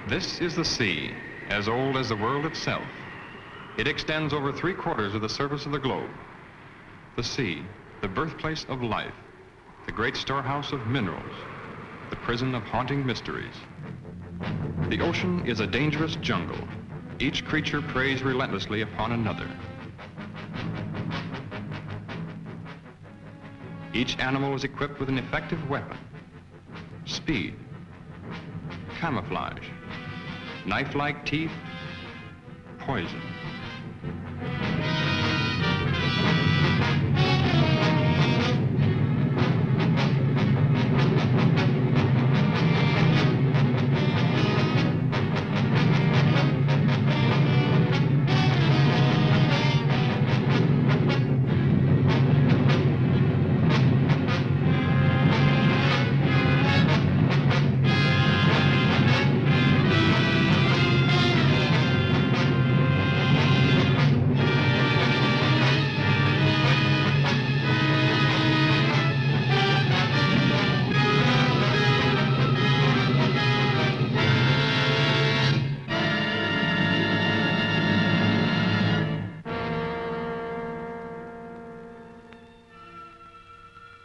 This is the sea, as old as the world itself. It extends over 3/4 of the surface of the globe. The sea, the birthplace of life, the great storehouse of minerals, the prison of haunting mysteries. The ocean is a dangerous jungle. Each creature preys relentlessly upon another. Each animal is equipped with an effective weapon: speed, camouflage, knife-like teeth, poison.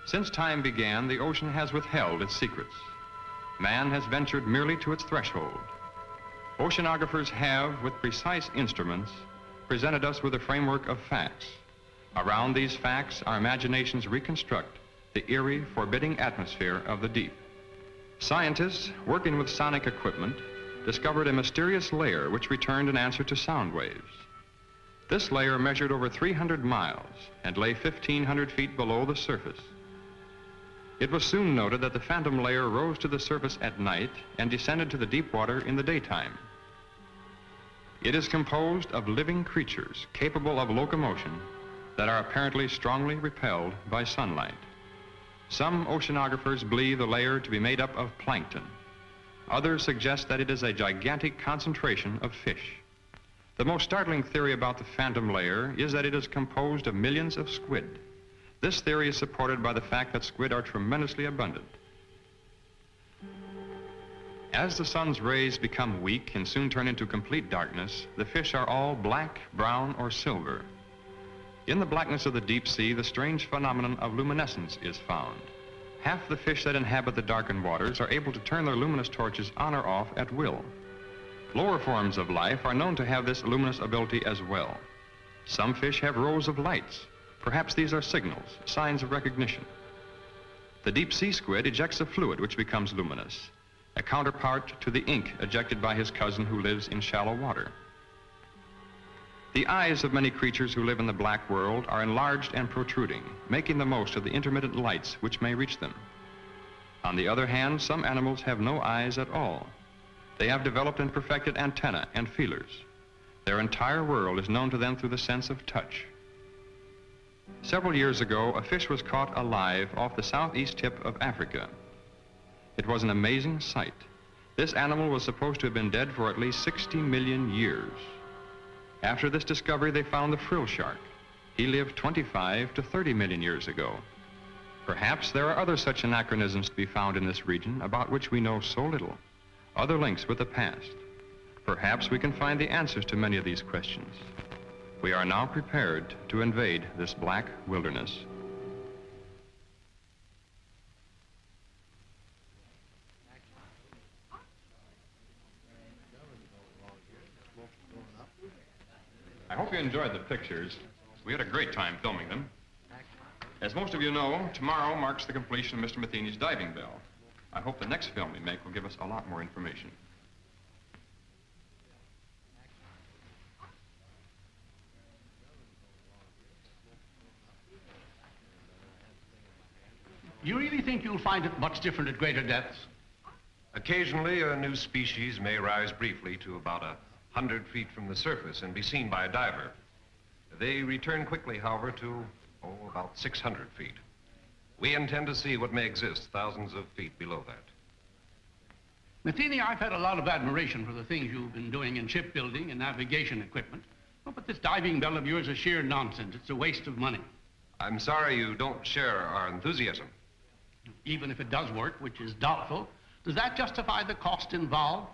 Since time began, the ocean has withheld its secrets. Man has ventured merely to its threshold. Oceanographers have, with precise instruments, presented us with a framework of facts. Around these facts, our imaginations reconstruct the eerie, forbidding atmosphere of the deep. Scientists, working with sonic equipment, discovered a mysterious layer which returned an answer to sound waves. This layer measured over 300 miles and lay 1,500 feet below the surface. It was soon noted that the phantom layer rose to the surface at night and descended to the deep water in the daytime. It is composed of living creatures capable of locomotion that are apparently strongly repelled by sunlight. Some oceanographers believe the layer to be made up of plankton. Others suggest that it is a gigantic concentration of fish. The most startling theory about the phantom layer is that it is composed of millions of squid. This theory is supported by the fact that squid are tremendously abundant. As the sun's rays become weak and soon turn into complete darkness, the fish are all black, brown, or silver. In the blackness of the deep sea, the strange phenomenon of luminescence is found. Half the fish that inhabit the darkened waters are able to turn their luminous torches on or off at will. Lower forms of life are known to have this luminous ability as well. Some fish have rows of lights. Perhaps these are signals, signs of recognition. The deep sea squid ejects a fluid which becomes luminous, a counterpart to the ink ejected by his cousin who lives in shallow water. The eyes of many creatures who live in the black world are enlarged and protruding, making the most of the intermittent lights which may reach them. On the other hand, some animals have no eyes at all. They have developed and perfected antennae and feelers. Their entire world is known to them through the sense of touch. Several years ago, a fish was caught alive off the southeast tip of Africa. It was an amazing sight. This animal was supposed to have been dead for at least 60 million years. After this discovery, they found the frill shark. He lived 25 to 30 million years ago. Perhaps there are other such anachronisms to be found in this region about which we know so little, other links with the past. Perhaps we can find the answers to many of these questions. We are now prepared to invade this black wilderness. I hope you enjoyed the pictures. We had a great time filming them. As most of you know, tomorrow marks the completion of Mr. Matheny's diving bell. I hope the next film we make will give us a lot more information. You really think you'll find it much different at greater depths? Occasionally, a new species may rise briefly to about 100 feet from the surface and be seen by a diver. They return quickly, however, to, about 600 feet. We intend to see what may exist thousands of feet below that. Matheny, I've had a lot of admiration for the things you've been doing in shipbuilding and navigation equipment. Oh, but this diving bell of yours is sheer nonsense. It's a waste of money. I'm sorry you don't share our enthusiasm. Even if it does work, which is doubtful, does that justify the cost involved?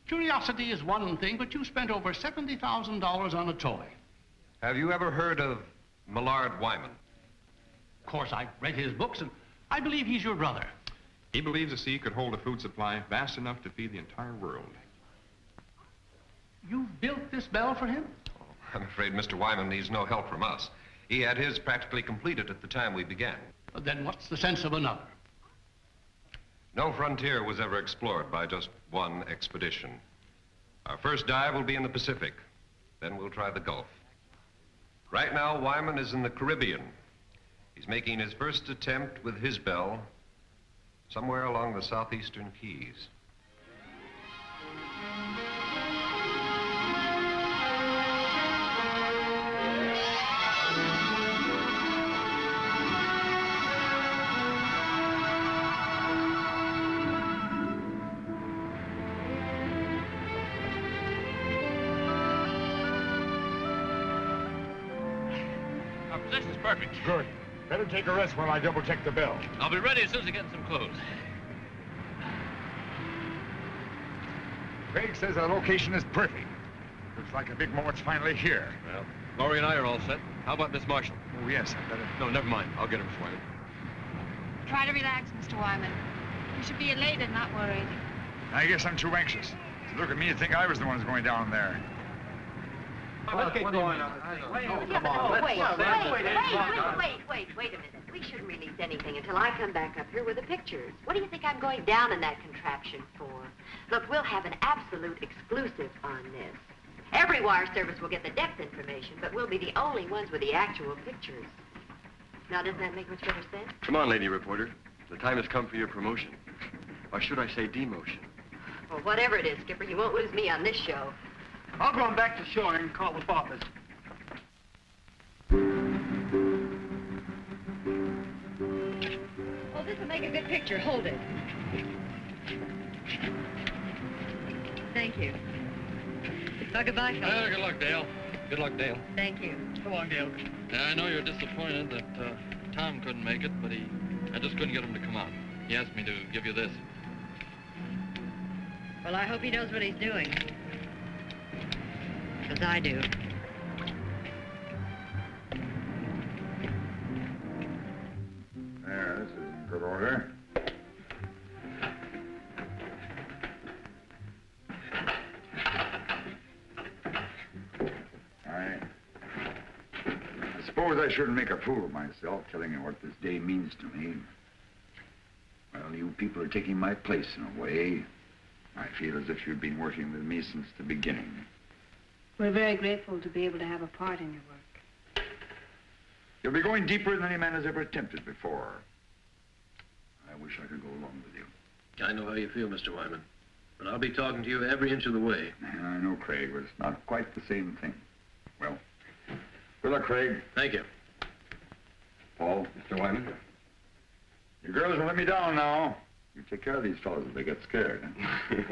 Curiosity is one thing, but you spent over $70,000 on a toy. Have you ever heard of Millard Wyman? Of course, I've read his books, and I believe he's your brother. He believes the sea could hold a food supply vast enough to feed the entire world. You built this bell for him? Oh, I'm afraid Mr. Wyman needs no help from us. He had his practically completed at the time we began. Then what's the sense of another? No frontier was ever explored by just one expedition. Our first dive will be in the Pacific. Then we'll try the Gulf. Right now, Wyman is in the Caribbean. He's making his first attempt with his bell somewhere along the southeastern Keys. Our position's perfect. Good. Better take a rest while I double-check the bell. I'll be ready as soon as I get in some clothes. Craig says our location is perfect. Looks like a big moment's finally here. Well, Laurie and I are all set. How about Miss Marshall? Oh, yes, I better... No, never mind. I'll get her, Miss Wyman. Try to relax, Mr. Wyman. You should be elated, not worried. I guess I'm too anxious. To look at me and think I was the one who's going down there. Let's get going on. Wait a minute. We shouldn't release anything until I come back up here with the pictures. What do you think I'm going down in that contraption for? Look, we'll have an absolute exclusive on this. Every wire service will get the depth information, but we'll be the only ones with the actual pictures. Now, doesn't that make much better sense? Come on, lady reporter. The time has come for your promotion. Or should I say demotion? Well, whatever it is, Skipper, you won't lose me on this show. I'll go on back to shore and call the office. Oh, this will make a good picture. Hold it. Thank you. Well, goodbye, fellas. Well, good luck, Dale. Good luck, Dale. Thank you. Come on, Dale. Yeah, I know you're disappointed that Tom couldn't make it, but I just couldn't get him to come out. He asked me to give you this. Well, I hope he knows what he's doing. Because I do. There, this is in good order. I suppose I shouldn't make a fool of myself telling you what this day means to me. Well, you people are taking my place in a way. I feel as if you've been working with me since the beginning. We're very grateful to be able to have a part in your work. You'll be going deeper than any man has ever attempted before. I wish I could go along with you. I know how you feel, Mr. Wyman. But I'll be talking to you every inch of the way. I know, Craig, but it's not quite the same thing. Well, good luck, Craig. Thank you. Paul. Mr. Wyman? You girls will let me down now. You take care of these fellows if they get scared. Huh?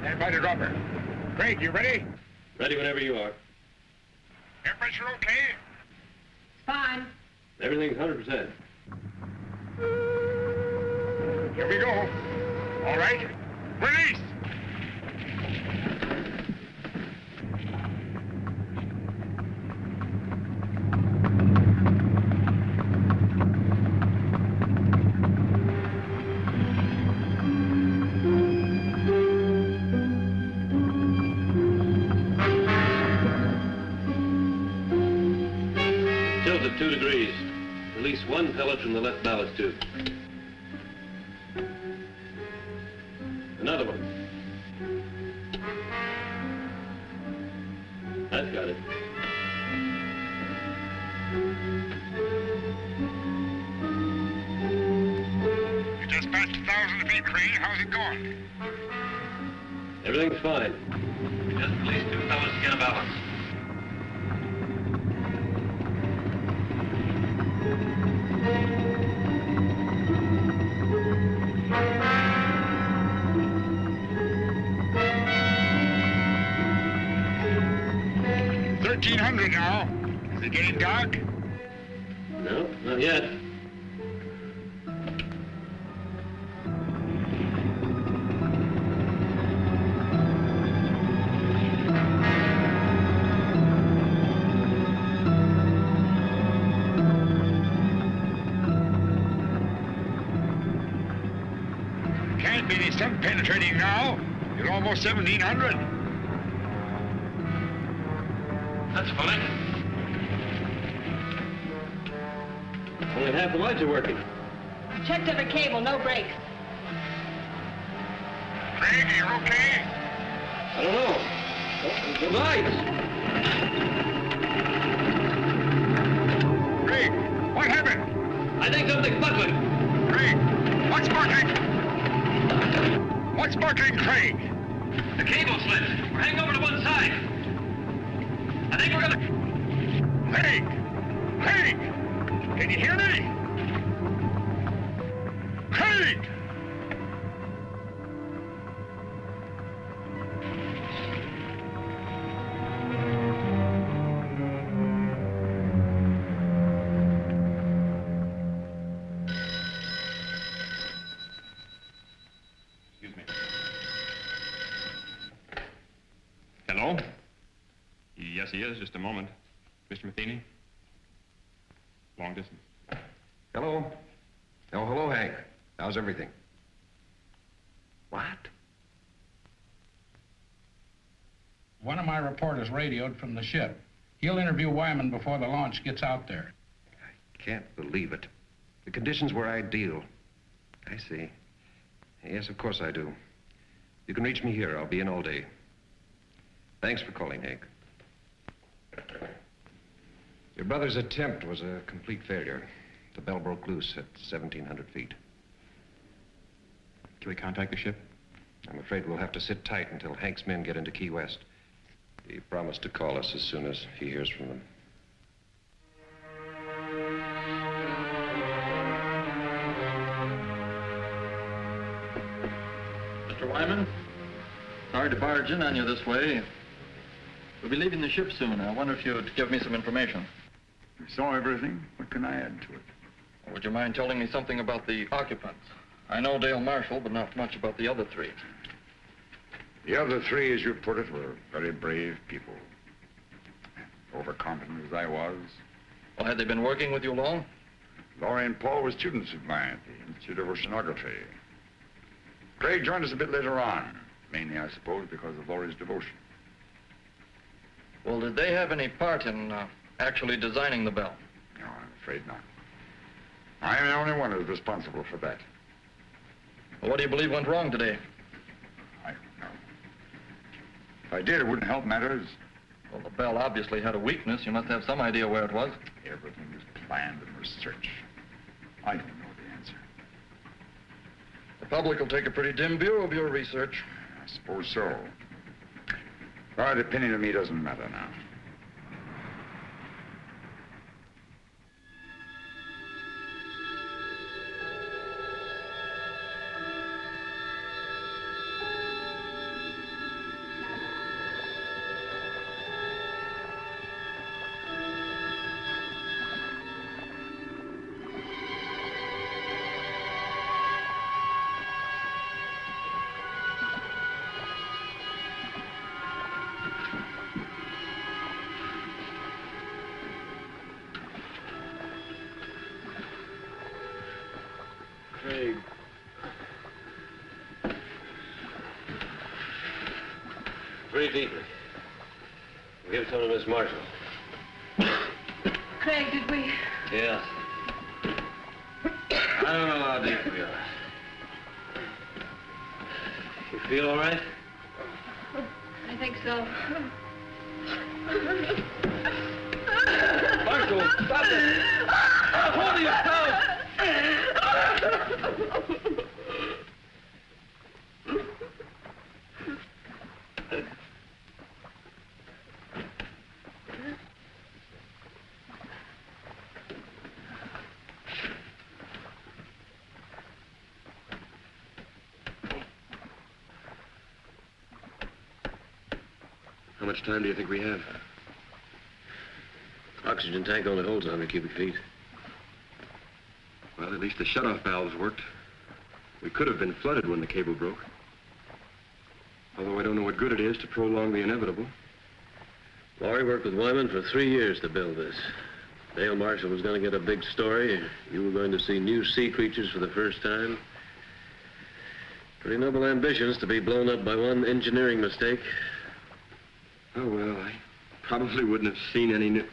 Stand by the dropper. Craig, you ready? Ready whenever you are. Air pressure okay? Fine. Everything's 100%. Here we go. All right. Release! Tilt at 2 degrees. Release 1 pellet from the left ballast tube. Another one. That's got it. You just passed 1,000 feet, Craig. How's it going? Everything's fine. Just release 2 pellets to get a balance. $1,300 now. it getting dark? No, not yet. Can't be any sun penetrating now. It's almost 1700. That's funny. Only half the lights are working. Checked every cable, no breaks. Craig, you okay? I don't know. The lights! Craig, what happened? I think something's buckling. Craig, what's sparking? What's sparking, Craig? The cable slipped. We're hanging over to one side. I think we're gonna... Craig! Craig! Can you hear me? Craig! Excuse me. Hello? Yes, he is. Just a moment. Mr. Matheny? Long distance. Hello? Oh, hello, Hank. How's everything? What? One of my reporters radioed from the ship. He'll interview Wyman before the launch gets out there. I can't believe it. The conditions were ideal. I see. Yes, of course I do. You can reach me here. I'll be in all day. Thanks for calling, Hank. Your brother's attempt was a complete failure. The bell broke loose at 1,700 feet. Can we contact the ship? I'm afraid we'll have to sit tight until Hank's men get into Key West. He promised to call us as soon as he hears from them. Mr. Wyman, sorry to barge in on you this way. We'll be leaving the ship soon. I wonder if you'd give me some information. You saw everything. What can I add to it? Would you mind telling me something about the occupants? I know Dale Marshall, but not much about the other three. The other three, as you put it, were very brave people. Overconfident as I was. Well, had they been working with you long? Laurie and Paul were students of mine at the Institute of Oceanography. Craig joined us a bit later on, mainly, I suppose, because of Laurie's devotion. Well, did they have any part in actually designing the bell? No, I'm afraid not. I am the only one who's responsible for that. Well, what do you believe went wrong today? I don't know. If I did, it wouldn't help matters. Well, the bell obviously had a weakness. You must have some idea where it was. Everything was planned and researched. I don't know the answer. The public will take a pretty dim view of your research. I suppose so. But opinion of me doesn't matter now. Craig. Breathe deeply. Give it to Miss Marshall. Craig, did we? Yes. I don't know how deep we are. You feel all right? I think so. Marshall, stop it! Hold yourself! How much time do you think we have? I'll oxygen tank only holds 100 cubic feet. Well, at least the shutoff valves worked. We could have been flooded when the cable broke. Although I don't know what good it is to prolong the inevitable. Laurie worked with Wyman for 3 years to build this. Dale Marshall was going to get a big story. You were going to see new sea creatures for the first time. Pretty noble ambitions to be blown up by one engineering mistake. Oh, well, I probably wouldn't have seen any new...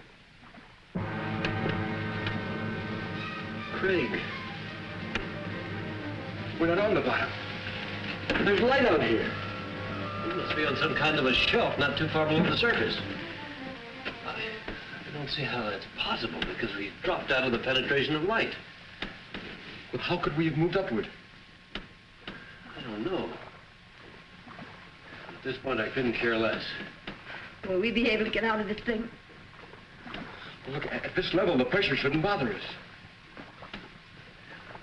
Craig. We're not on the bottom. There's light out here. We must be on some kind of a shelf not too far below the surface. I don't see how that's possible because we've dropped out of the penetration of light. Well, how could we have moved upward? I don't know. At this point, I couldn't care less. Will we be able to get out of this thing? Well, look, at this level, the pressure shouldn't bother us.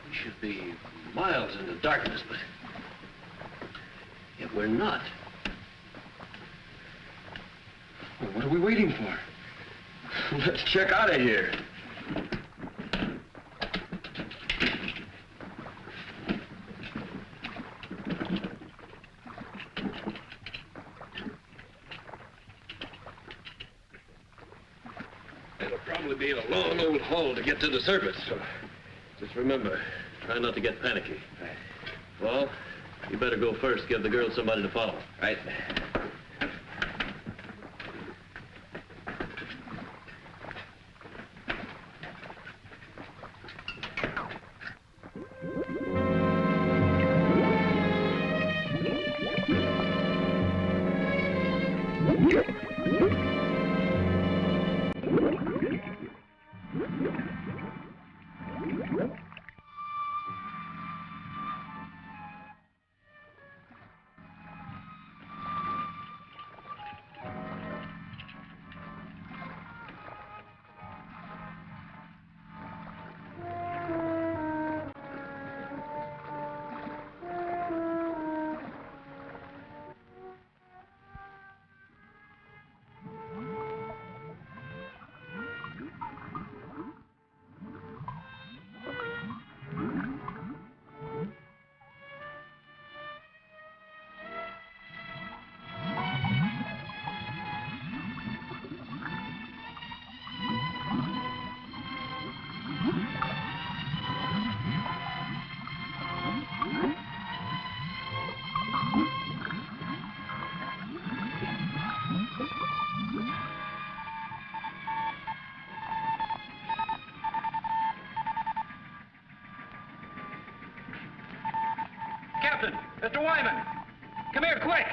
We should be miles into darkness, but yet we're not. Well, what are we waiting for? Let's check out of here. It'll probably be a long old haul to get to the surface. So just remember, try not to get panicky. Right. Well, you better go first. Give the girls somebody to follow. Right. Captain, Mr. Wyman, come here quick.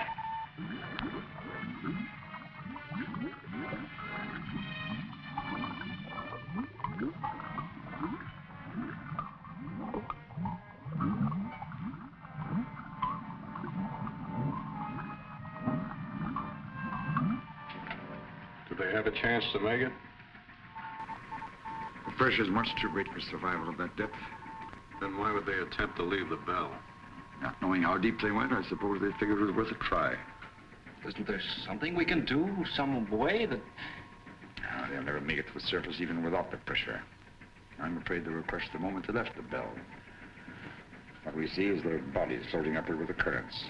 Do they have a chance to make it? The pressure's much too great for survival at that depth. Then why would they attempt to leave the bell? Not knowing how deep they went, I suppose they figured it was worth a try. Isn't there something we can do? Some way that... No, they'll never make it to the surface even without the pressure. I'm afraid they were crushed the moment they left the bell. What we see is their bodies floating upward with the currents.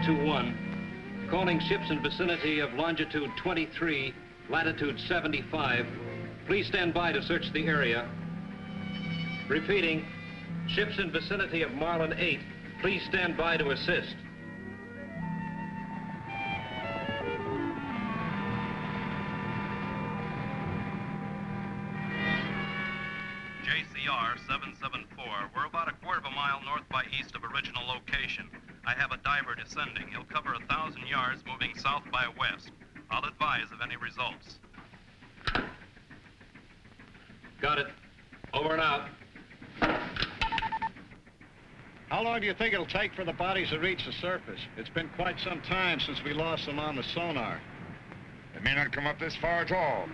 421, calling ships in vicinity of longitude 23, latitude 75. Please stand by to search the area. Repeating, ships in vicinity of Marlin 8, please stand by to assist. JCR 774. We're about a quarter of a mile north by east of original location. I have a diver descending. He'll cover 1,000 yards moving south by west. I'll advise of any results. Got it. Over and out. How long do you think it'll take for the bodies to reach the surface? It's been quite some time since we lost them on the sonar. They may not come up this far at all.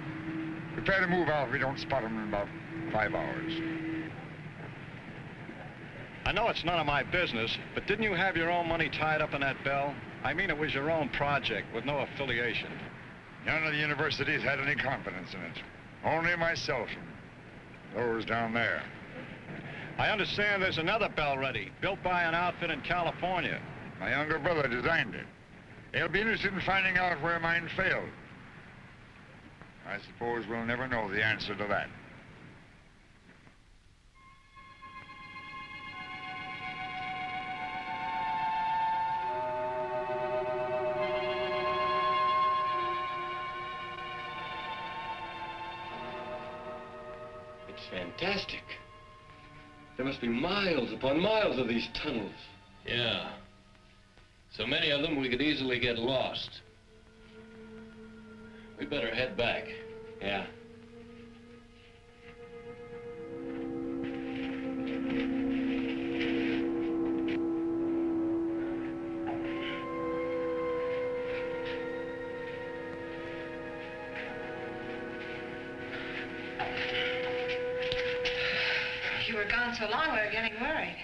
Prepare to move out if we don't spot them in about 5 hours. I know it's none of my business, but didn't you have your own money tied up in that bell? I mean, it was your own project with no affiliation. None of the universities had any confidence in it. Only myself and those down there. I understand there's another bell ready, built by an outfit in California. My younger brother designed it. He'll be interested in finding out where mine failed. I suppose we'll never know the answer to that. It's fantastic. There must be miles upon miles of these tunnels. Yeah. So many of them we could easily get lost. We better head back. Yeah. You were gone so long, we were getting worried.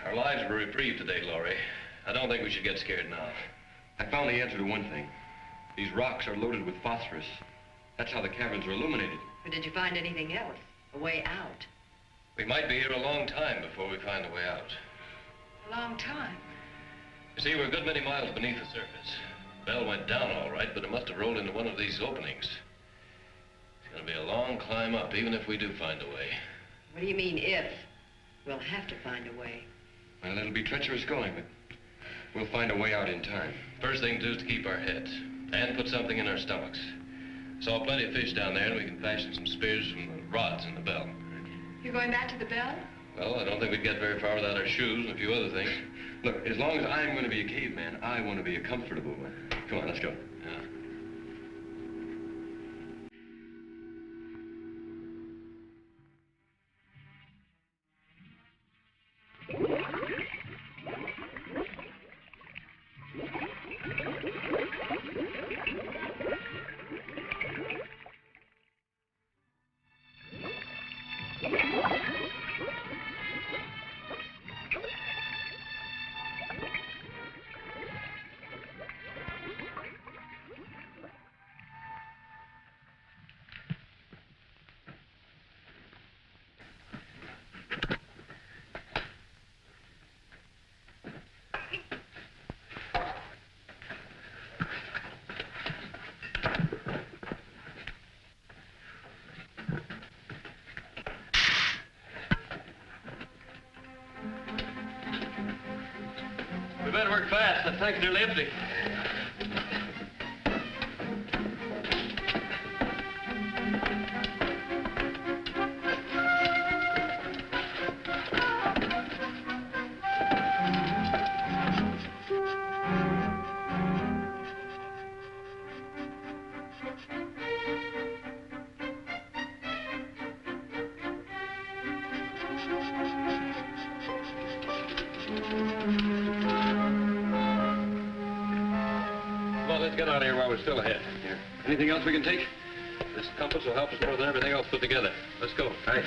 Our lives were reprieved today, Laurie. I don't think we should get scared now. I found the answer to one thing. These rocks are loaded with phosphorus. That's how the caverns are illuminated. Or did you find anything else? A way out? We might be here a long time before we find a way out. A long time. You see, we're a good many miles beneath the surface. The bell went down all right, but it must have rolled into one of these openings. It's going to be a long climb up, even if we do find a way. What do you mean, if? We'll have to find a way. Well, it'll be treacherous going, but we'll find a way out in time. First thing to do is to keep our heads and put something in our stomachs. Saw plenty of fish down there, and we can fashion some spears from the rods in the bell. You're going back to the bell? Well, I don't think we'd get very far without our shoes and a few other things. Look, as long as I'm going to be a caveman, I want to be a comfortable one. Come on, let's go. Yeah. We better work fast. That tank's nearly empty. Let's get out of here while we're still ahead. Here. Anything else we can take? This compass will help us more than everything else put together. Let's go. Right.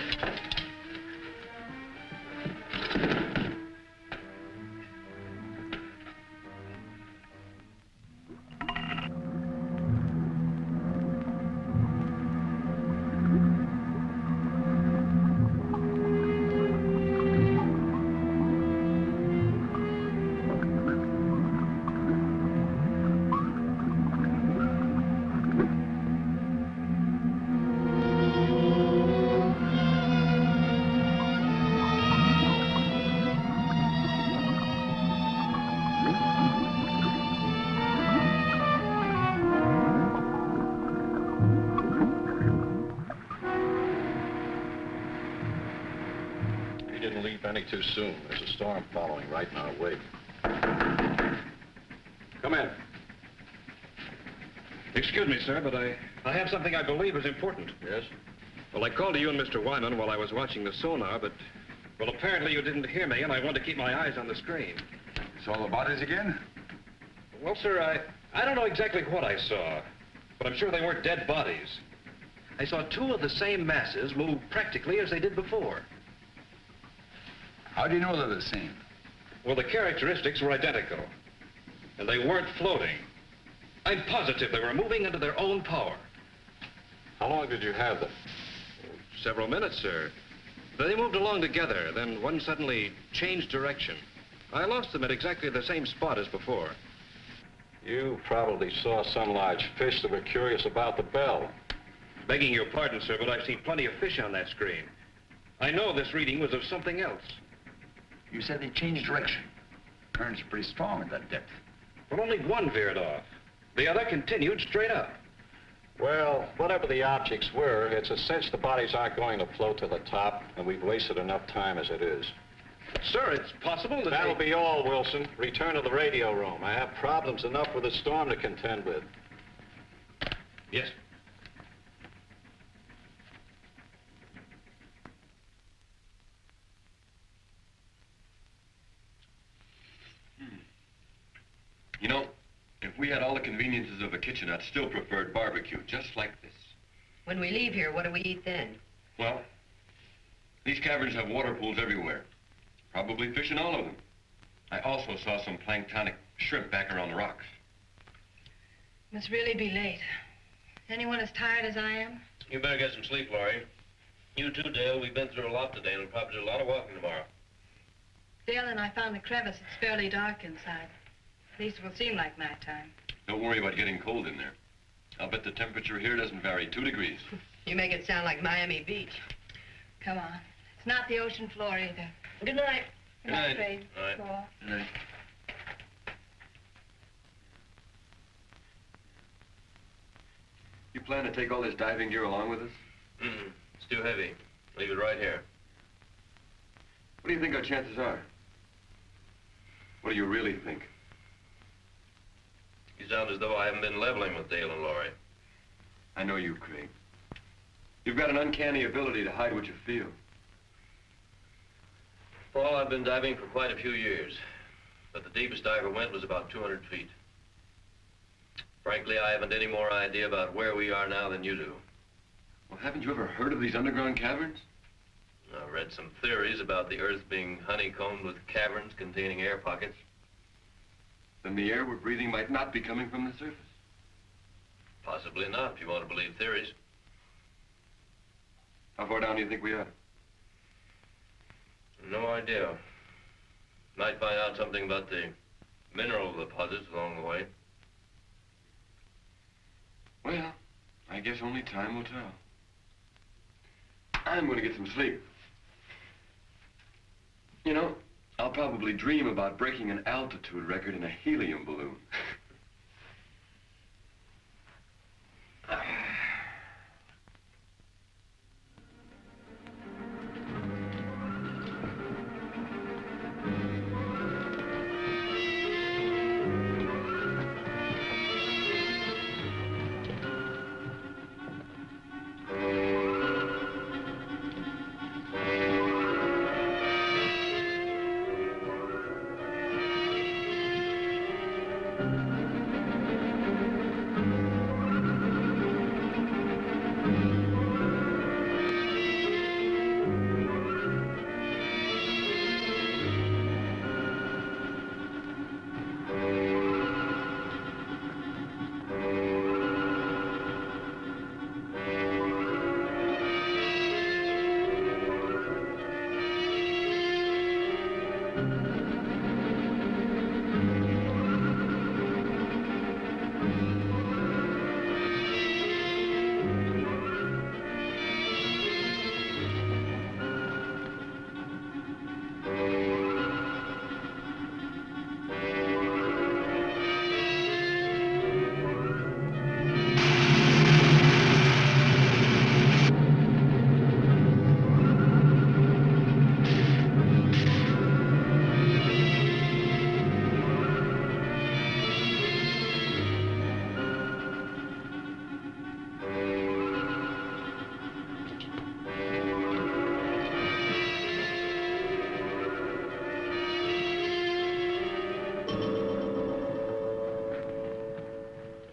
any too soon. There's a storm following right in our wake. Come in. Excuse me, sir, but I have something I believe is important. Yes? Well, I called to you and Mr. Wyman while I was watching the sonar, but, well, apparently you didn't hear me, and I want to keep my eyes on the screen. Saw the bodies again? Well, sir, I don't know exactly what I saw, but I'm sure they weren't dead bodies. I saw two of the same masses move practically as they did before. How do you know they're the same? Well, the characteristics were identical, and they weren't floating. I'm positive they were moving under their own power. How long did you have them? Several minutes, sir. They moved along together, then one suddenly changed direction. I lost them at exactly the same spot as before. You probably saw some large fish that were curious about the bell. Begging your pardon, sir, but I've seen plenty of fish on that screen. I know this reading was of something else. You said they changed direction. Current's pretty strong at that depth. Well, only one veered off. The other continued straight up. Well, whatever the objects were, it's a cinch the bodies aren't going to float to the top, and we've wasted enough time as it is. Sir, it's possible that That'll be all, Wilson. Return to the radio room. I have problems enough with the storm to contend with. Yes. You know, if we had all the conveniences of a kitchen, I'd still prefer barbecue, just like this. When we leave here, what do we eat then? Well, these caverns have water pools everywhere. Probably fish in all of them. I also saw some planktonic shrimp back around the rocks. Must really be late. Anyone as tired as I am? You better get some sleep, Laurie. You too, Dale. We've been through a lot today, and we'll probably do a lot of walking tomorrow. Dale and I found the crevice. It's fairly dark inside. At least it will seem like nighttime. Don't worry about getting cold in there. I'll bet the temperature here doesn't vary 2 degrees. You make it sound like Miami Beach. Come on. It's not the ocean floor either. Good night. Good night. Fred. All right. Go on. Good night. You plan to take all this diving gear along with us? Mm-mm. It's too heavy. Leave it right here. What do you think our chances are? What do you really think? You sound as though I haven't been leveling with Dale and Laurie. I know you, Craig. You've got an uncanny ability to hide what you feel. Paul, I've been diving for quite a few years, but the deepest I ever went was about 200 feet. Frankly, I haven't any more idea about where we are now than you do. Well, haven't you ever heard of these underground caverns? I've read some theories about the Earth being honeycombed with caverns containing air pockets. Then the air we're breathing might not be coming from the surface. Possibly not, if you want to believe theories. How far down do you think we are? No idea. Might find out something about the mineral deposits along the way. Well, I guess only time will tell. I'm going to get some sleep. You know, I'll probably dream about breaking an altitude record in a helium balloon.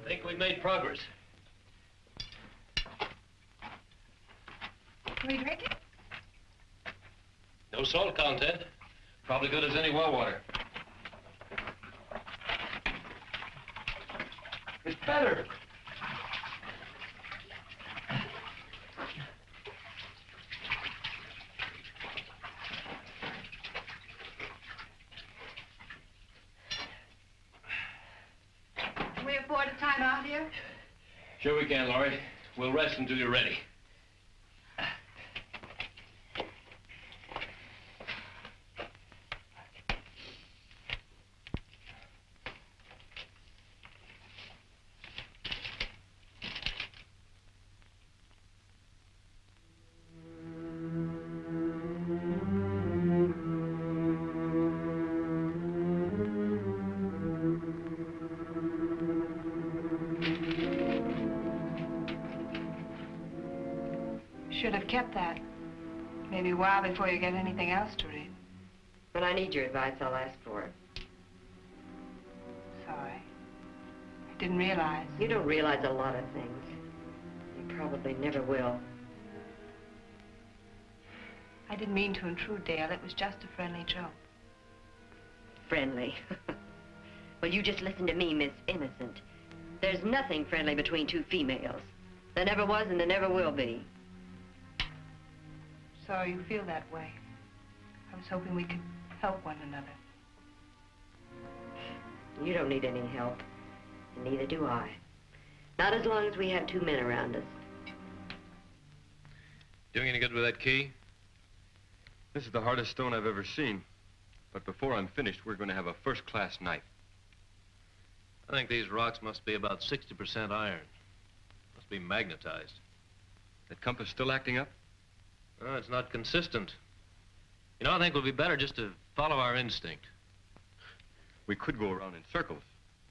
I think we've made progress. Will you drink it? No salt content. Probably good as any well water. It's better. Can we afford a time out here? Sure we can, Laurie. We'll rest until you're ready. Should have kept that. Maybe a while before you get anything else to read. When I need your advice, I'll ask for it. Sorry. I didn't realize. You don't realize a lot of things. You probably never will. I didn't mean to intrude, Dale. It was just a friendly joke. Friendly? Well, you just listen to me, Miss Innocent. There's nothing friendly between two females. There never was and there never will be. Sorry you feel that way. I was hoping we could help one another. You don't need any help, and neither do I. Not as long as we have two men around us. Doing any good with that key? This is the hardest stone I've ever seen. But before I'm finished, we're going to have a first-class night. I think these rocks must be about 60% iron. Must be magnetized. That compass still acting up? Oh, it's not consistent. You know, I think it would be better just to follow our instinct. We could go around in circles.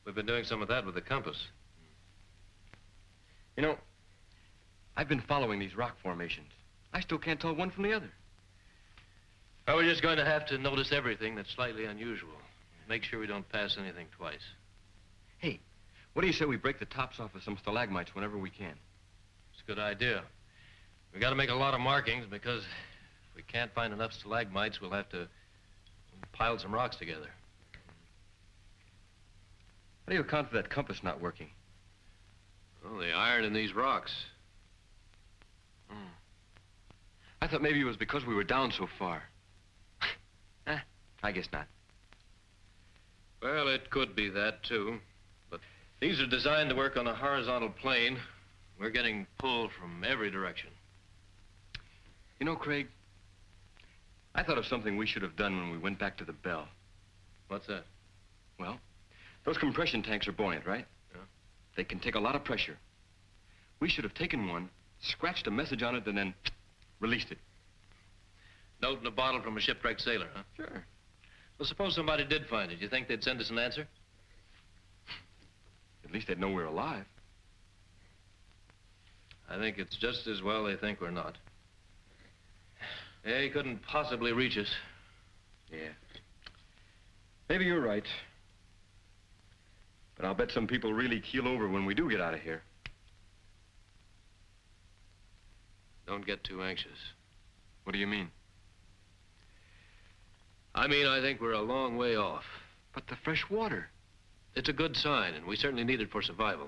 We've been doing some of that with the compass. You know, I've been following these rock formations. I still can't tell one from the other. Well, we're just going to have to notice everything that's slightly unusual. Make sure we don't pass anything twice. Hey, what do you say we break the tops off of some stalagmites whenever we can? It's a good idea. We got to make a lot of markings because if we can't find enough stalagmites, we'll have to pile some rocks together. How do you account for that compass not working? Well, the iron in these rocks. I thought maybe it was because we were down so far. I guess not. Well, it could be that, too. But these are designed to work on a horizontal plane. We're getting pulled from every direction. You know, Craig, I thought of something we should have done when we went back to the Bell. What's that? Well, those compression tanks are buoyant, right? Yeah. They can take a lot of pressure. We should have taken one, scratched a message on it, and then released it. Note in a bottle from a shipwrecked sailor, huh? Sure. Well, suppose somebody did find it. You think they'd send us an answer? At least they'd know we're alive. I think it's just as well they think we're not. They couldn't possibly reach us. Yeah. Maybe you're right. But I'll bet some people really keel over when we do get out of here. Don't get too anxious. What do you mean? I mean, I think we're a long way off. But the fresh water. It's a good sign, and we certainly need it for survival.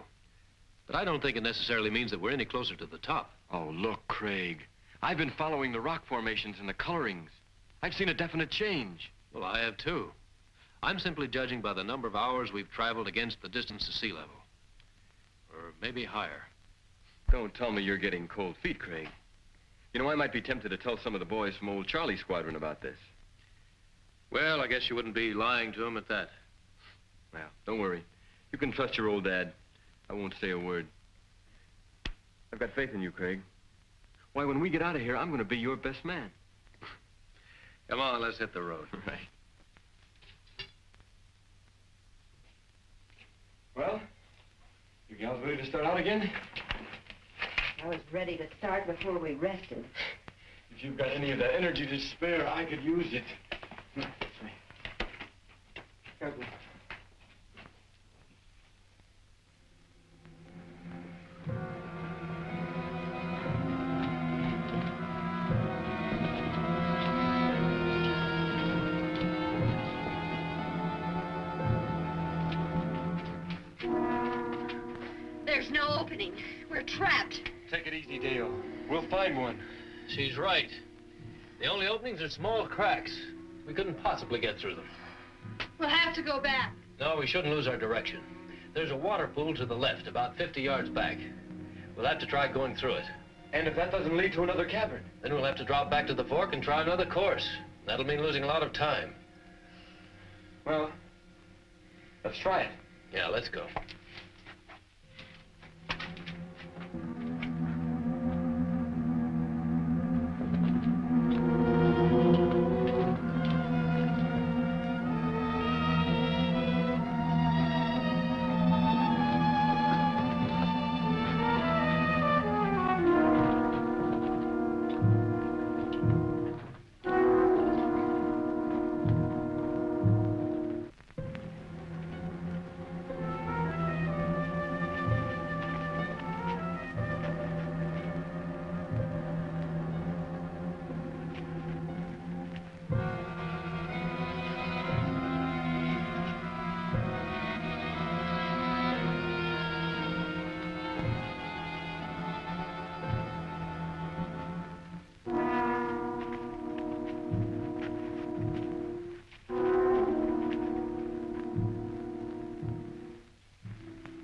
But I don't think it necessarily means that we're any closer to the top. Oh, look, Craig. I've been following the rock formations and the colorings. I've seen a definite change. Well, I have too. I'm simply judging by the number of hours we've traveled against the distance to sea level. Or maybe higher. Don't tell me you're getting cold feet, Craig. You know, I might be tempted to tell some of the boys from old Charlie's squadron about this. Well, I guess you wouldn't be lying to them at that. Well, don't worry. You can trust your old dad. I won't say a word. I've got faith in you, Craig. Why, when we get out of here, I'm going to be your best man. Come on, let's hit the road. Right. Well, you gals ready to start out again? I was ready to start before we rested. If you've got any of that energy to spare, I could use it. This way. Careful. There's no opening. We're trapped. Take it easy, Dale. We'll find one. She's right. The only openings are small cracks. We couldn't possibly get through them. We'll have to go back. No, we shouldn't lose our direction. There's a water pool to the left, about 50 yards back. We'll have to try going through it. And if that doesn't lead to another cavern? Then we'll have to drop back to the fork and try another course. That'll mean losing a lot of time. Well, let's try it. Yeah, let's go.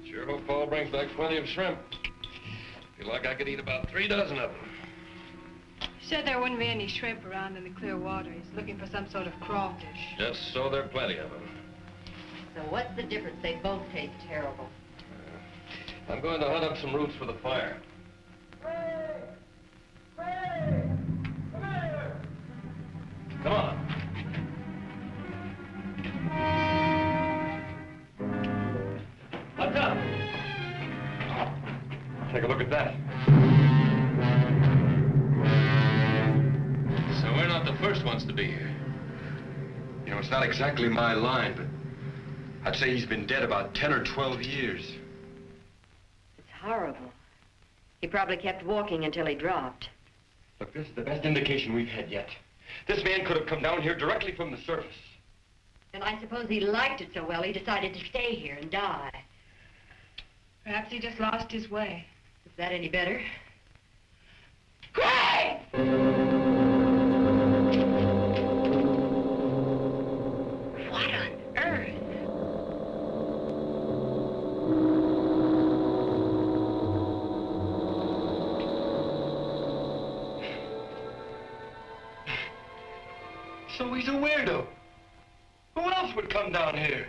Sure hope Paul brings back plenty of shrimp. Feel like I could eat about 3 dozen of them. He said there wouldn't be any shrimp around in the clear water. He's looking for some sort of crawfish. Just so there are plenty of them. So what's the difference? They both taste terrible. I'm going to hunt up some roots for the fire. Come on. What's up? Take a look at that. So we're not the first ones to be here. You know, it's not exactly my line, but I'd say he's been dead about 10 or 12 years. It's horrible. He probably kept walking until he dropped. Look, this is the best indication we've had yet. This man could have come down here directly from the surface. And I suppose he liked it so well he decided to stay here and die. Perhaps he just lost his way. Is that any better? Craig! What on earth? So he's a weirdo. Who else would come down here?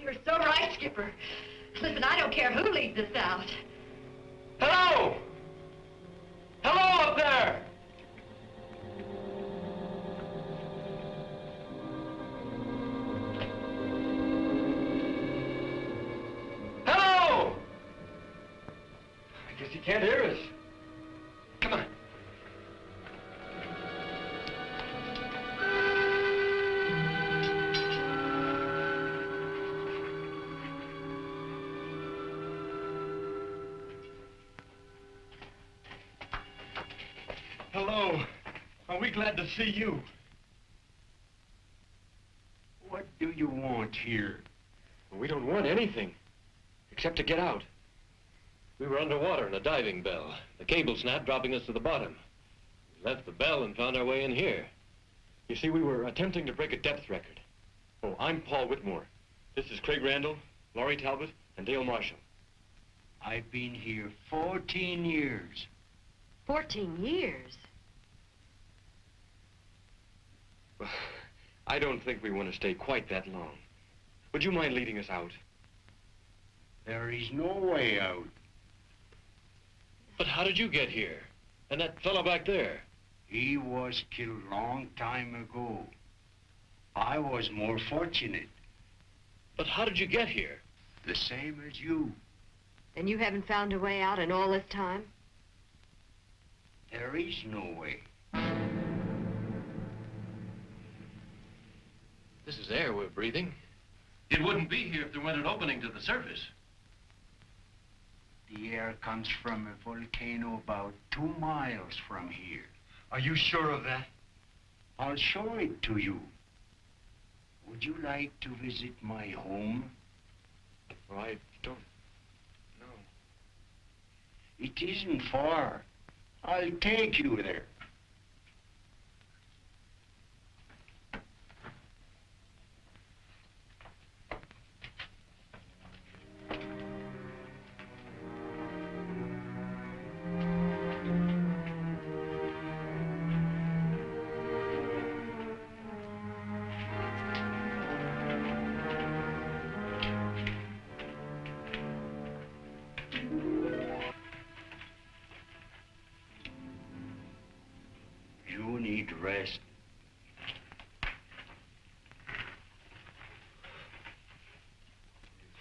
You're so right, Skipper. Listen, I don't care who leads us out. Hello! Hello up there! Hello! I guess he can't hear us. Come on. Hello. Are we glad to see you? What do you want here? Well, we don't want anything, except to get out. We were underwater in a diving bell. The cable snapped, dropping us to the bottom. We left the bell and found our way in here. You see, we were attempting to break a depth record. Oh, I'm Paul Whitmore. This is Craig Randall, Laurie Talbot, and Dale Marshall. I've been here 14 years. 14 years? Well, I don't think we want to stay quite that long. Would you mind leading us out? There is no way out. But how did you get here? And that fellow back there? He was killed long time ago. I was more fortunate. But how did you get here? The same as you. And you haven't found a way out in all this time? There is no way. This is air we're breathing. It wouldn't be here if there weren't an opening to the surface. The air comes from a volcano about 2 miles from here. Are you sure of that? I'll show it to you. Would you like to visit my home? Well, I don't It isn't far. I'll take you there. You need rest.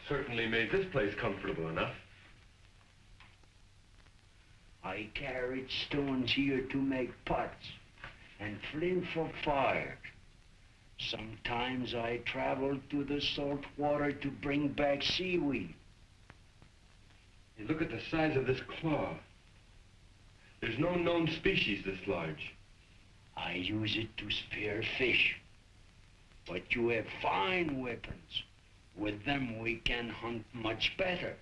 Certainly made this place comfortable enough. I carried stones here to make pots and flint for fire. Sometimes I traveled to the salt water to bring back seaweed. Hey, look at the size of this claw. There's no known species this large. I use it to spear fish. But you have fine weapons. With them, we can hunt much better.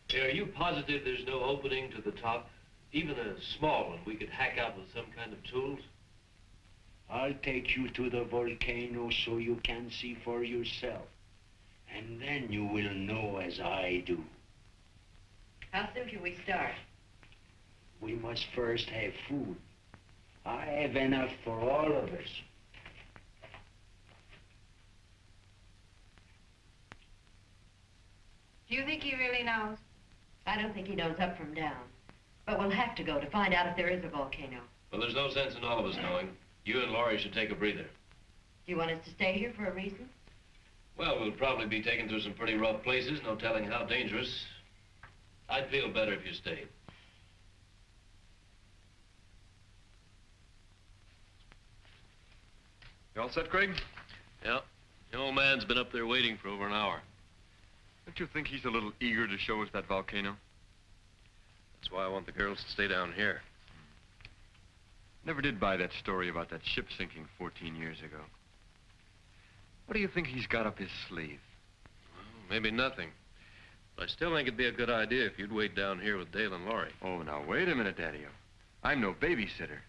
Hey, are you positive there's no opening to the top? Even a small one we could hack out with some kind of tools? I'll take you to the volcano so you can see for yourself. And then you will know as I do. How soon can we start? We must first have food. I have enough for all of us. Do you think he really knows? I don't think he knows up from down. But we'll have to go to find out if there is a volcano. Well, there's no sense in all of us knowing. You and Laurie should take a breather. Do you want us to stay here for a reason? Well, we'll probably be taken through some pretty rough places, no telling how dangerous. I'd feel better if you stayed. You all set, Craig? Yeah. The old man's been up there waiting for over an hour. Don't you think he's a little eager to show us that volcano? That's why I want the girls to stay down here. Never did buy that story about that ship sinking 14 years ago. What do you think he's got up his sleeve? Well, maybe nothing. But I still think it'd be a good idea if you'd wait down here with Dale and Laurie. Oh, now, wait a minute, Daddy-o. I'm no babysitter.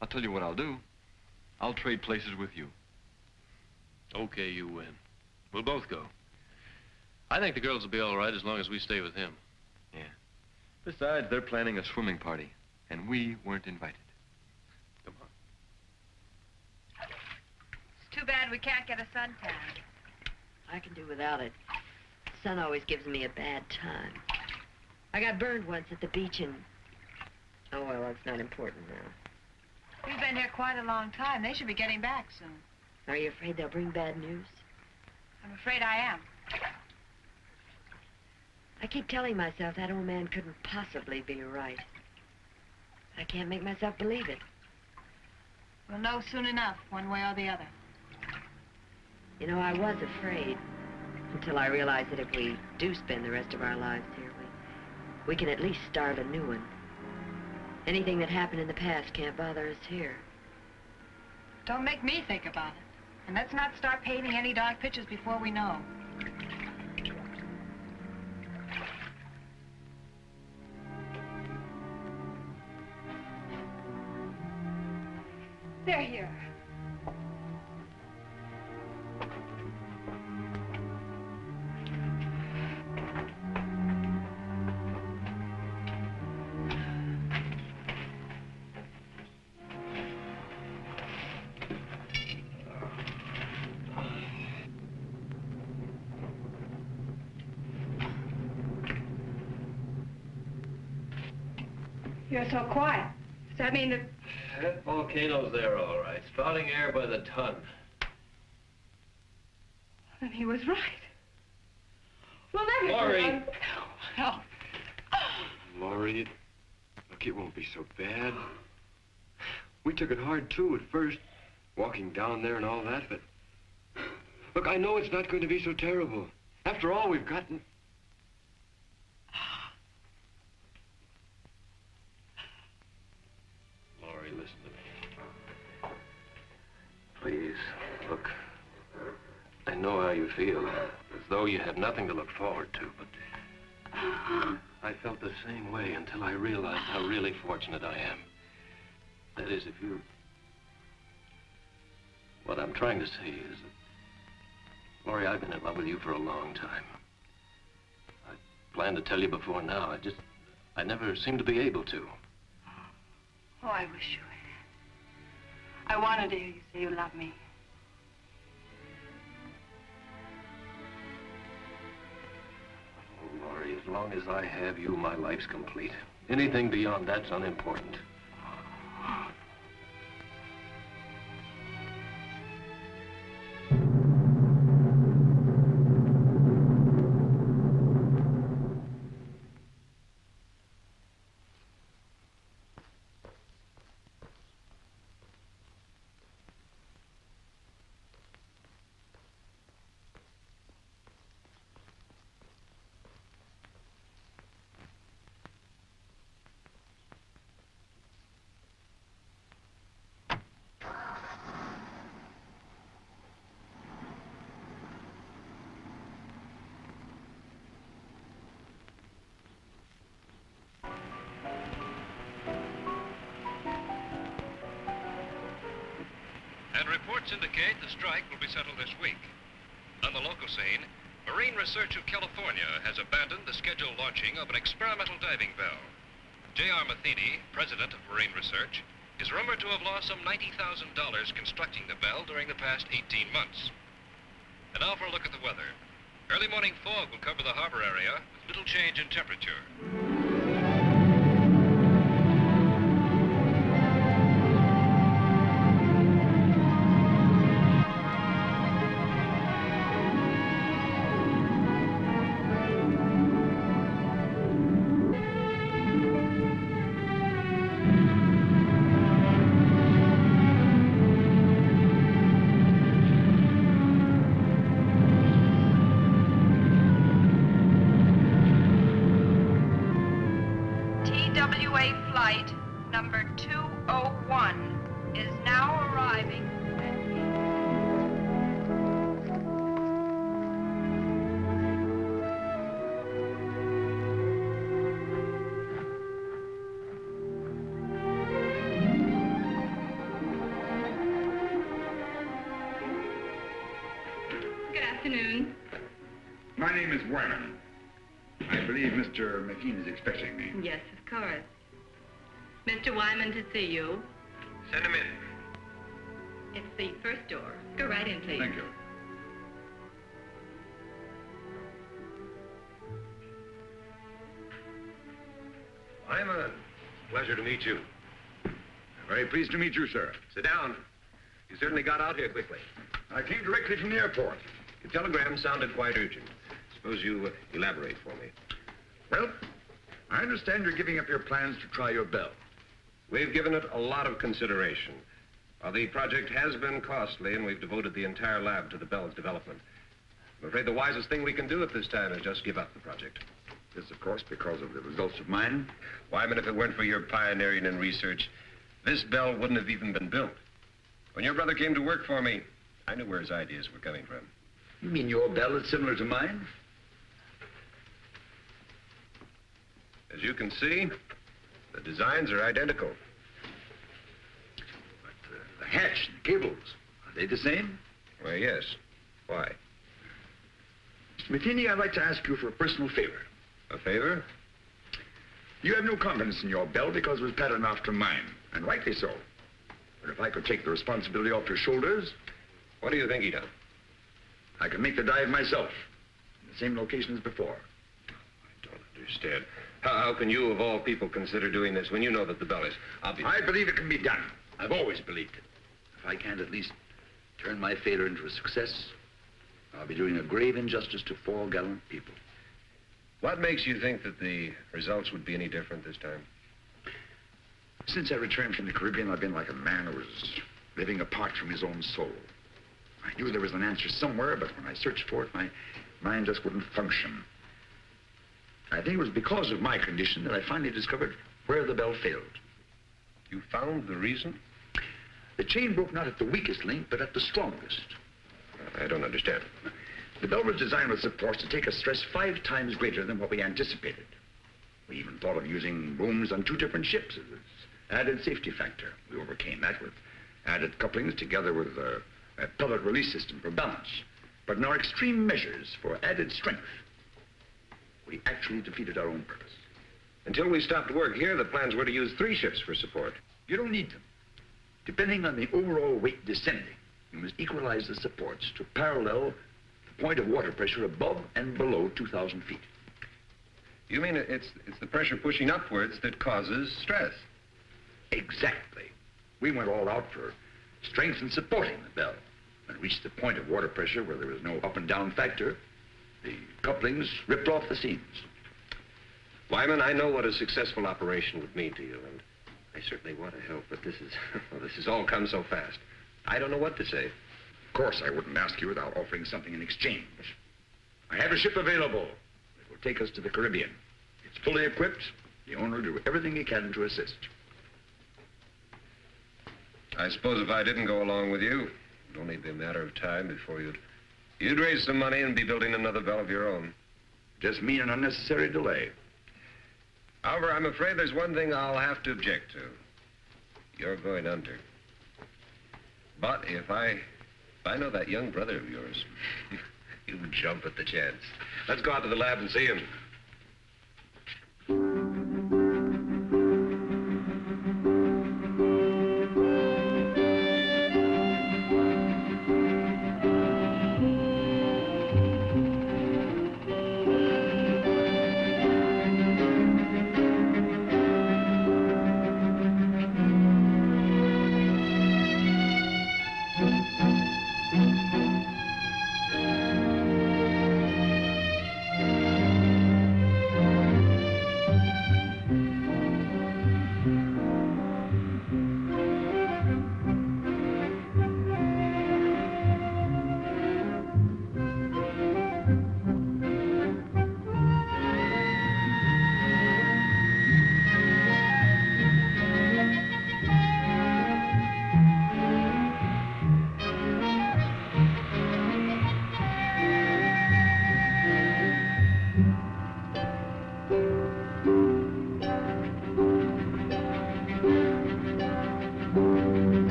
I'll tell you what I'll do. I'll trade places with you. Okay, you win. We'll both go. I think the girls will be all right as long as we stay with him. Yeah. Besides, they're planning a swimming party, and we weren't invited. Come on. It's too bad we can't get a suntan. I can do without it. The sun always gives me a bad time. I got burned once at the beach and... Oh, well, that's not important now. We've been here quite a long time. They should be getting back soon. Are you afraid they'll bring bad news? I'm afraid I am. I keep telling myself that old man couldn't possibly be right. I can't make myself believe it. We'll know soon enough, one way or the other. You know, I was afraid until I realized that if we do spend the rest of our lives here, we can at least start a new one. Anything that happened in the past can't bother us here. Don't make me think about it. And let's not start painting any dark pictures before we know. They're here. You're so quiet. Does that mean that... That volcano's there, all right. Spouting air by the ton. Then he was right. We'll never... Laurie! Oh. Laurie, look, it won't be so bad. We took it hard, too, at first. Walking down there and all that, but... Look, I know it's not going to be so terrible. After all, we've gotten... Laurie, listen to me. Please, look, I know how you feel, as though you had nothing to look forward to, but I felt the same way until I realized how really fortunate I am. That is, if you... What I'm trying to say is that, Laurie, I've been in love with you for a long time. I planned to tell you before now. I never seemed to be able to. Oh, I wish you had. I wanted to hear you say you love me. Oh, Laurie, as long as I have you, my life's complete. Anything beyond that's unimportant. And reports indicate the strike will be settled this week. On the local scene, Marine Research of California has abandoned the scheduled launching of an experimental diving bell. J.R. Matheny, president of Marine Research, is rumored to have lost some $90,000 constructing the bell during the past 18 months. And now for a look at the weather. Early morning fog will cover the harbor area with little change in temperature. Flight number 201 is now arriving Good afternoon. My name is Wyman. I believe Mr. McKean is expecting me. Yes, of course. Mr. Wyman to see you. Send him in. It's the first door. Go right in, please. Thank you. Wyman, pleasure to meet you. Very pleased to meet you, sir. Sit down. You certainly got out here quickly. I came directly from the airport. Your telegram sounded quite urgent. Suppose you elaborate for me. Well, I understand you're giving up your plans to try your bell. We've given it a lot of consideration. While the project has been costly and we've devoted the entire lab to the bell's development, I'm afraid the wisest thing we can do at this time is just give up the project. This, of course, because of the results of mine. Wyman, if it weren't for your pioneering in research, this bell wouldn't have even been built. When your brother came to work for me, I knew where his ideas were coming from. You mean your bell is similar to mine? As you can see, the designs are identical. But the hatch and the cables, are they the same? Well, yes. Why? Mr. Matheny, I'd like to ask you for a personal favor. A favor? You have no confidence in your bell because it was patterned after mine, and rightly so. But if I could take the responsibility off your shoulders... What do you think he done? I can make the dive myself, in the same location as before. I don't understand. How can you, of all people, consider doing this when you know that the bell is obvious? I believe it can be done. I've always believed it. If I can't at least turn my failure into a success, I'll be doing a grave injustice to 4 gallant people. What makes you think that the results would be any different this time? Since I returned from the Caribbean, I've been like a man who was living apart from his own soul. I knew there was an answer somewhere, but when I searched for it, my mind just wouldn't function. I think it was because of my condition that I finally discovered where the bell failed. You found the reason? The chain broke not at the weakest link, but at the strongest. I don't understand. The bell was designed with supports to take a stress 5 times greater than what we anticipated. We even thought of using booms on 2 different ships as an added safety factor. We overcame that with added couplings together with a pellet release system for balance. But in our extreme measures for added strength, we actually defeated our own purpose. Until we stopped work here, the plans were to use 3 ships for support. You don't need them. Depending on the overall weight descending, you must equalize the supports to parallel the point of water pressure above and below 2,000 feet. You mean it's the pressure pushing upwards that causes stress? Exactly. We went all out for strength and supporting the bell. When it reached the point of water pressure where there was no up and down factor, the couplings ripped off the seams. Wyman, I know what a successful operation would mean to you, and I certainly want to help, but this has all come so fast. I don't know what to say. Of course, I wouldn't ask you without offering something in exchange. I have a ship available. It will take us to the Caribbean. It's fully equipped. The owner will do everything he can to assist. I suppose if I didn't go along with you, it'd only be a matter of time before you'd raise some money and be building another bell of your own. Just mean an unnecessary delay. However, I'm afraid there's one thing I'll have to object to. You're going under. But if I know that young brother of yours, you jump at the chance. Let's go out to the lab and see him.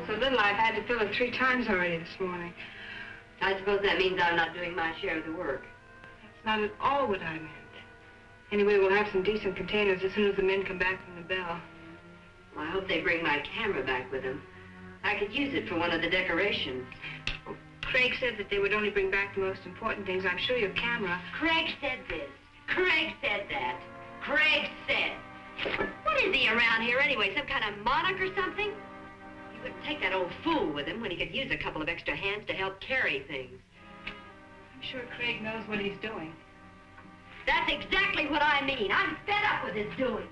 So little, I've had to fill it 3 times already this morning. I suppose that means I'm not doing my share of the work. That's not at all what I meant. Anyway, we'll have some decent containers as soon as the men come back from the bell. Well, I hope they bring my camera back with them. I could use it for one of the decorations. Well, Craig said that they would only bring back the most important things. I'm sure your camera... Craig said this. Craig said that. Craig said. What is he around here anyway? Some kind of monarch or something? He wouldn't take that old fool with him when he could use a couple of extra hands to help carry things. I'm sure Craig knows what he's doing. That's exactly what I mean. I'm fed up with his doing.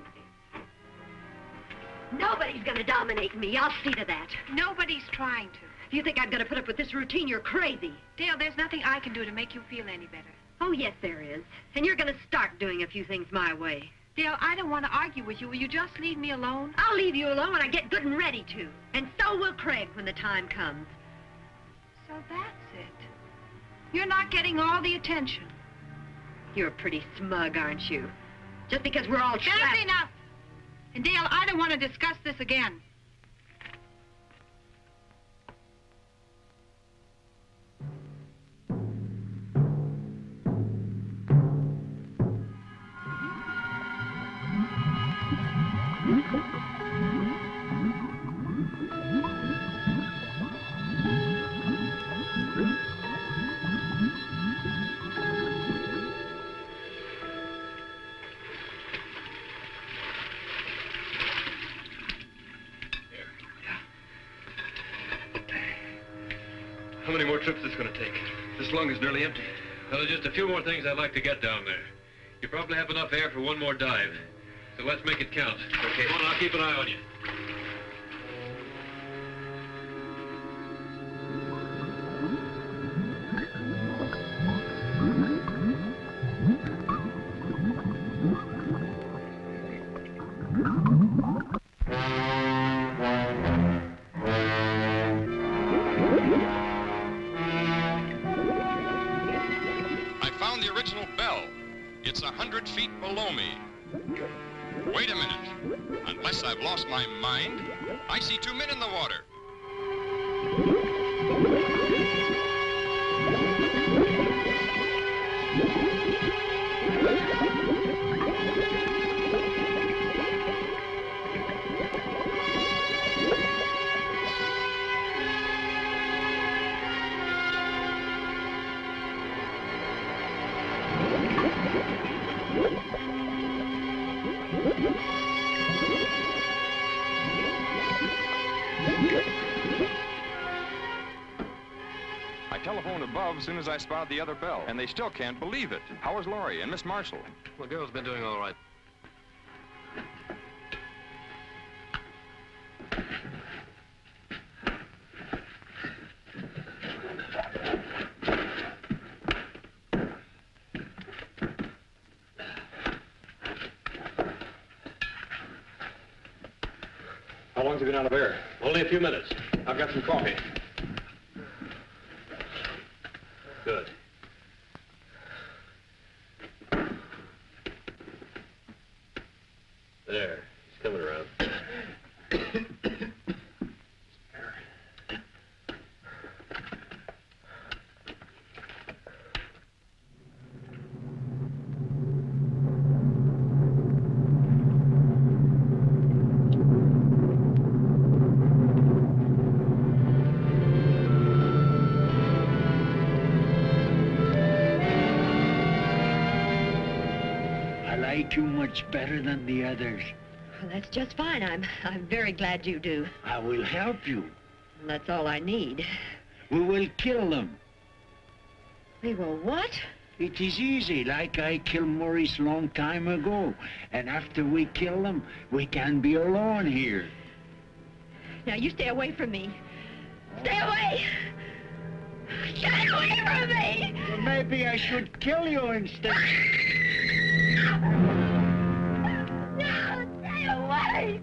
Nobody's gonna dominate me. I'll see to that. Nobody's trying to. If you think I'm gonna put up with this routine, you're crazy. Dale, there's nothing I can do to make you feel any better. Oh, yes, there is. And you're gonna start doing a few things my way. Dale, I don't want to argue with you. Will you just leave me alone? I'll leave you alone when I get good and ready to. And so will Craig when the time comes. So that's it. You're not getting all the attention. You're pretty smug, aren't you? just because we're all trapped. That's enough. And Dale, I don't want to discuss this again. How many more trips is this going to take? This lung is nearly empty. Well, there's just a few more things I'd like to get down there. You probably have enough air for one more dive. So let's make it count. Okay. Come on, I'll keep an eye on you. It's 100 feet below me. Wait a minute. Unless I've lost my mind, I see two men in the water. I telephoned above as soon as I spotted the other bell, and they still can't believe it. How is Laurie and Miss Marshall? The girl's been doing all right. How long's it been out of air? Only a few minutes. I've got some coffee. Good. There. He's coming around. You much better than the others. Well, that's just fine. I'm very glad you do. I will help you. That's all I need. We will kill them. We will what? It is easy, like I killed Maurice long time ago. And after we kill them, we can be alone here. Now, you stay away from me. Stay away! Stay away from me! Well, maybe I should kill you instead. No, stay away!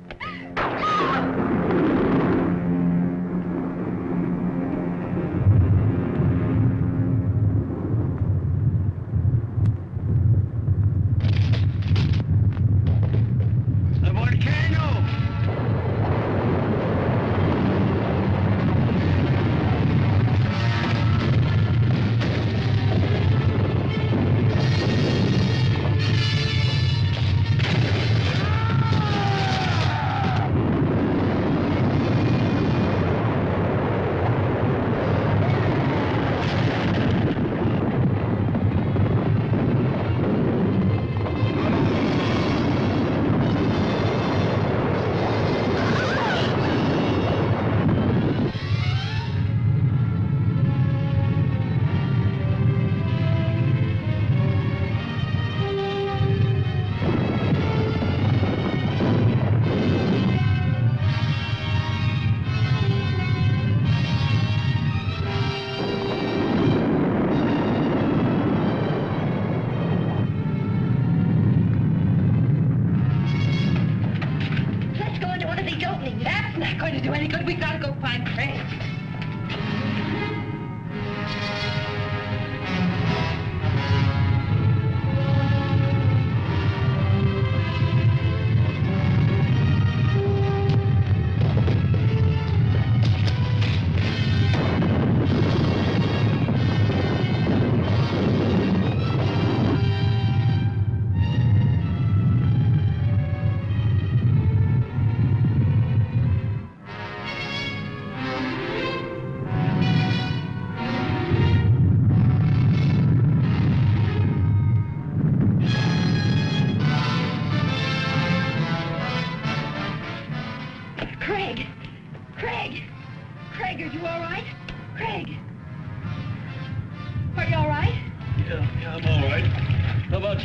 The volcano!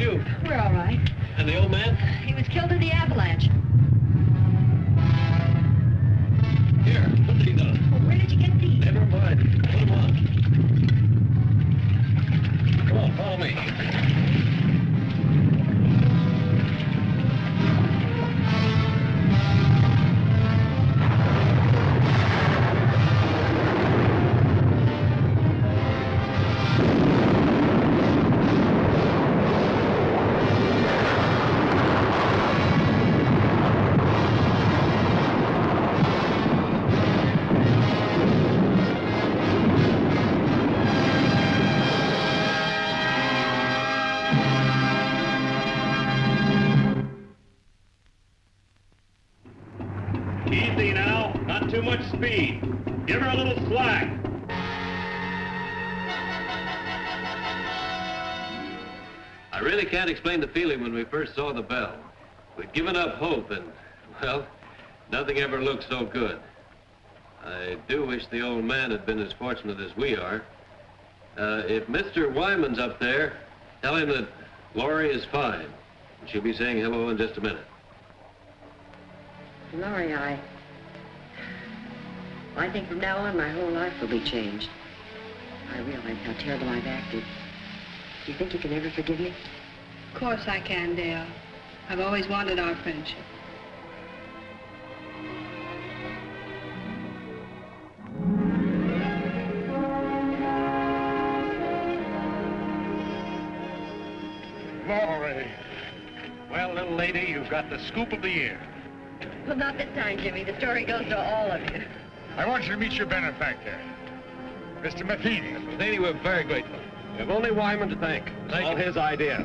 you? We're all right. And the old man? He was killed in the avalanche. Here, put these on. Well, where did you get these? Never mind. Put them on. Come on, follow me. Easy now, not too much speed. Give her a little slack. I really can't explain the feeling when we first saw the bell. We'd given up hope and, well, nothing ever looked so good. I do wish the old man had been as fortunate as we are. If Mr. Wyman's up there, tell him that Laurie is fine. She'll be saying hello in just a minute. Laurie, I think from now on my whole life will be changed. I realize how terrible I've acted. Do you think you can ever forgive me? Of course I can, Dale. I've always wanted our friendship. Laurie. Well, little lady, you've got the scoop of the year. Well, not this time, Jimmy. The story goes to all of you. I want you to meet your benefactor, Mr. Matheny. Matheny, we're very grateful. We have only Wyman to thank. It's all his idea.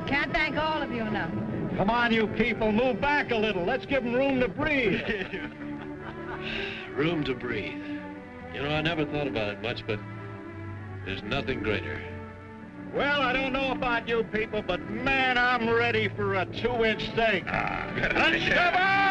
Can't thank all of you enough. Come on, you people, move back a little. Let's give them room to breathe. Room to breathe. You know, I never thought about it much, but there's nothing greater. Well, I don't know about you people, but man, I'm ready for a 2-inch steak. Let's go on!